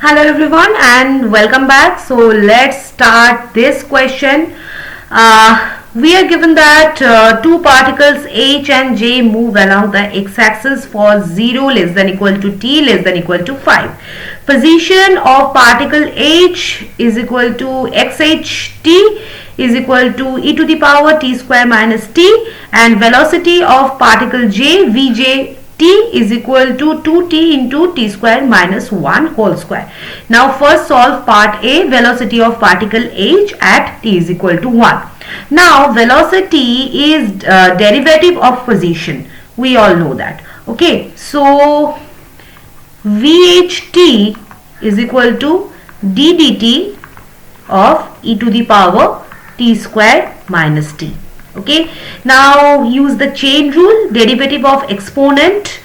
Hello everyone and welcome back. So let's start this question. We are given that two particles H and J move along the x-axis for 0 less than equal to t less than equal to 5. Position of particle H is equal to xht is equal to e to the power t square minus t, and velocity of particle J Vj t is equal to 2t into t square minus 1 whole square. Now first solve part A, velocity of particle H at t is equal to 1. Now velocity is derivative of position. We all know that. Okay, so Vht is equal to d dt of e to the power t square minus t. Okay, now use the chain rule. Derivative of exponent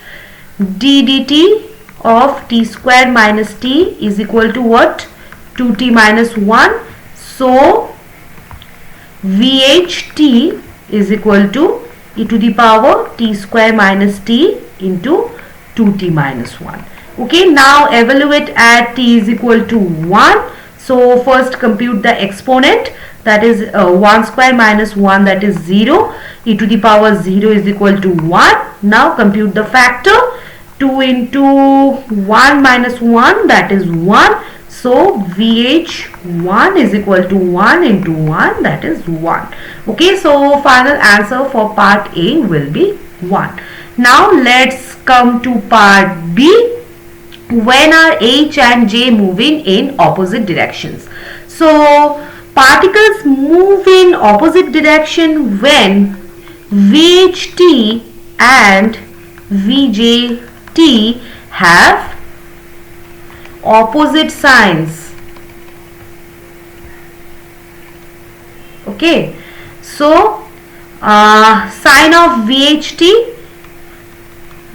d dt of t square minus t is equal to what? 2t minus 1. So Vht is equal to e to the power t square minus t into 2t minus 1. Okay, now evaluate at t is equal to 1. So first compute the exponent, that is 1 square minus 1, that is 0. E to the power 0 is equal to 1. Now compute the factor. 2 into 1 minus 1, that is 1. So Vh1 is equal to 1 into 1, that is 1. Okay, so final answer for part A will be 1. Now let's come to part B. When are H and J moving in opposite directions? So particles move in opposite direction when Vht and Vjt have opposite signs. Okay, so sign of Vht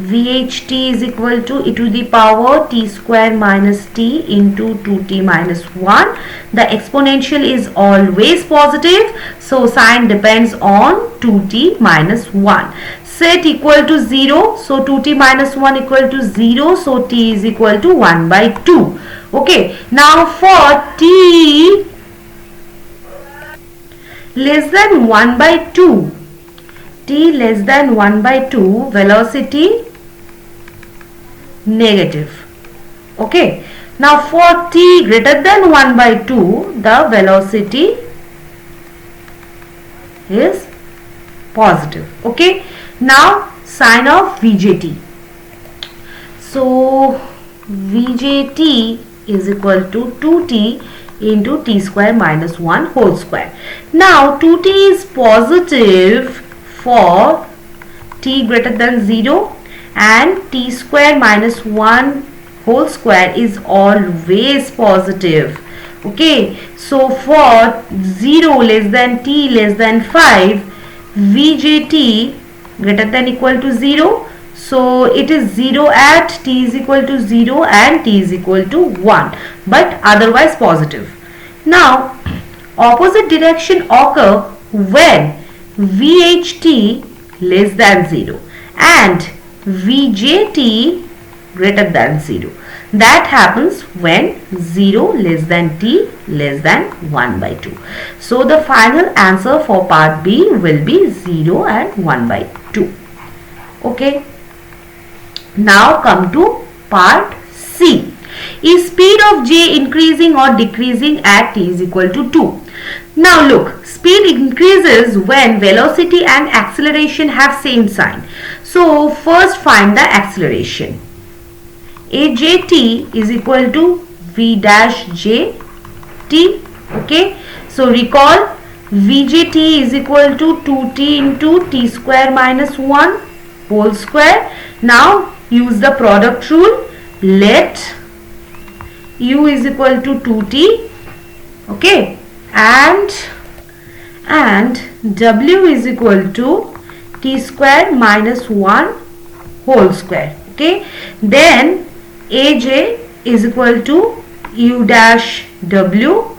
is equal to e to the power t square minus t into 2t minus 1. The exponential is always positive, so sign depends on 2t minus 1. Set equal to 0, so 2t minus 1 equal to 0, so t is equal to 1 by 2. Okay, now for t less than 1 by 2, t less than 1 by 2, velocity negative. Okay, now for t greater than 1 by 2, the velocity is positive. Okay, now sign of Vjt. So Vjt is equal to 2t into t square minus 1 whole square. Now 2t is positive for t greater than 0, and t square minus 1 whole square is always positive. Okay, so for 0 less than t less than 5, Vjt greater than equal to 0, so it is 0 at t is equal to 0 and t is equal to 1, but otherwise positive. Now opposite direction occur when Vht less than 0 and Vjt greater than 0. That happens when 0 less than t less than 1 by 2. So the final answer for part B will be 0 and 1 by 2. Okay. Now come to part C. Is speed of J increasing or decreasing at t is equal to 2? Now look, speed increases when velocity and acceleration have same sign. So first find the acceleration. Ajt is equal to v dash j t. Okay, so recall Vjt is equal to 2t into t square minus 1 whole square. Now use the product rule. Let u is equal to 2t, okay, and w is equal to t square minus 1 whole square. Okay, then aj is equal to u dash w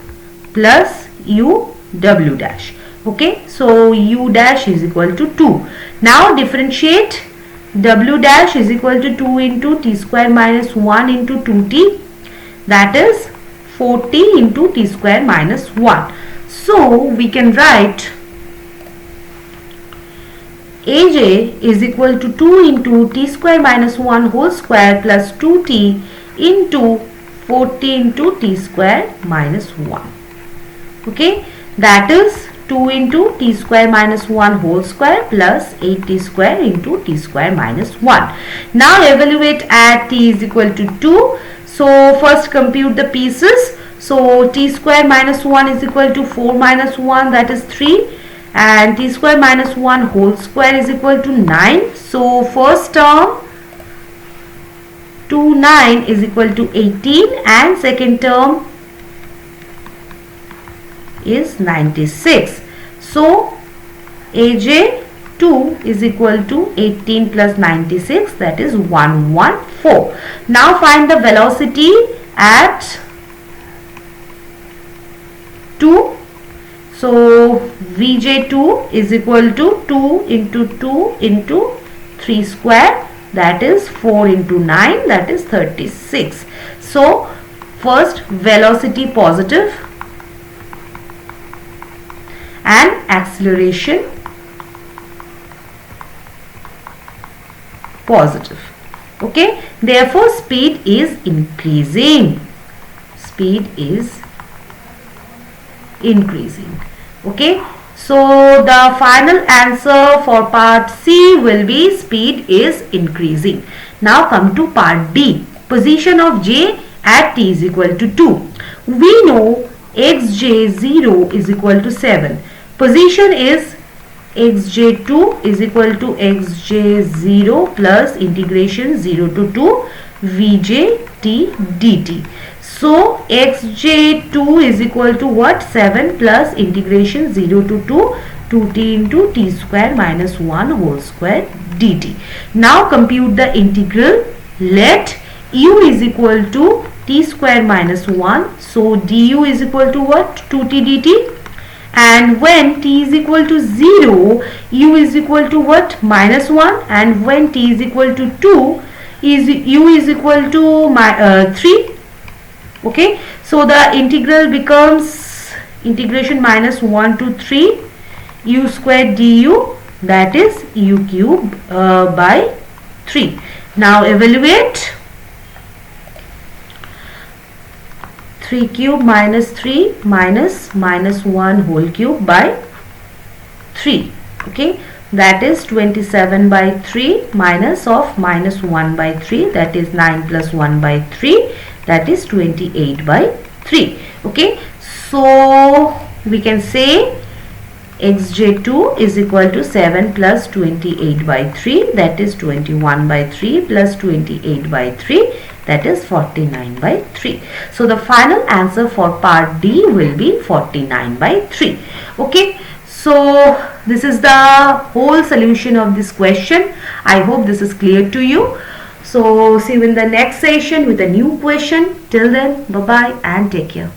plus u w dash. Okay, so u dash is equal to 2. Now differentiate. W dash is equal to 2 into t square minus 1 into 2t. that is 40 into t square minus 1. So we can write Aj is equal to 2 into t square minus 1 whole square plus 2t into 40 into t square minus 1. Okay, that is 2 into t square minus 1 whole square plus 8t square into t square minus 1. Now evaluate at t is equal to 2. So first compute the pieces. So t square minus 1 is equal to 4 minus 1, that is 3, and t square minus 1 whole square is equal to 9. So first term 2 9 is equal to 18 and second term is 96. So Aj 2 is equal to 18 plus 96, that is 114. Now find the velocity at 2. So Vj2 is equal to 2 into 2 into 3 square, that is 4 into 9, that is 36. So first velocity positive and acceleration positive. Okay, therefore speed is increasing. Speed is increasing. Okay, so the final answer for part C will be speed is increasing. Now come to part D. Position of J at t is equal to 2. We know xj0 is equal to 7. Position is xj2 is equal to xj0 plus integration 0 to 2 vj t dt. So xj2 is equal to what? 7 plus integration 0 to 2 2t into t square minus 1 whole square dt. Now compute the integral. Let u is equal to t square minus 1. So du is equal to what? 2t dt. And when t is equal to 0, u is equal to what? Minus 1. And when t is equal to 2, u is equal to 3. Okay, so the integral becomes integration minus 1 to 3 u square du, that is u cube by 3. Now evaluate 3 cube minus 3 minus 1 whole cube by 3. Okay, that is 27 by 3 minus of minus 1 by 3, that is 9 plus 1 by 3, that is 28 by 3. Okay, so we can say xj2 is equal to 7 plus 28 by 3, that is 21 by 3 plus 28 by 3, that is 49 by 3. So the final answer for part D will be 49 by 3. Okay, so this is the whole solution of this question. I hope this is clear to you. So see you in the next session with a new question. Till then, bye bye and take care.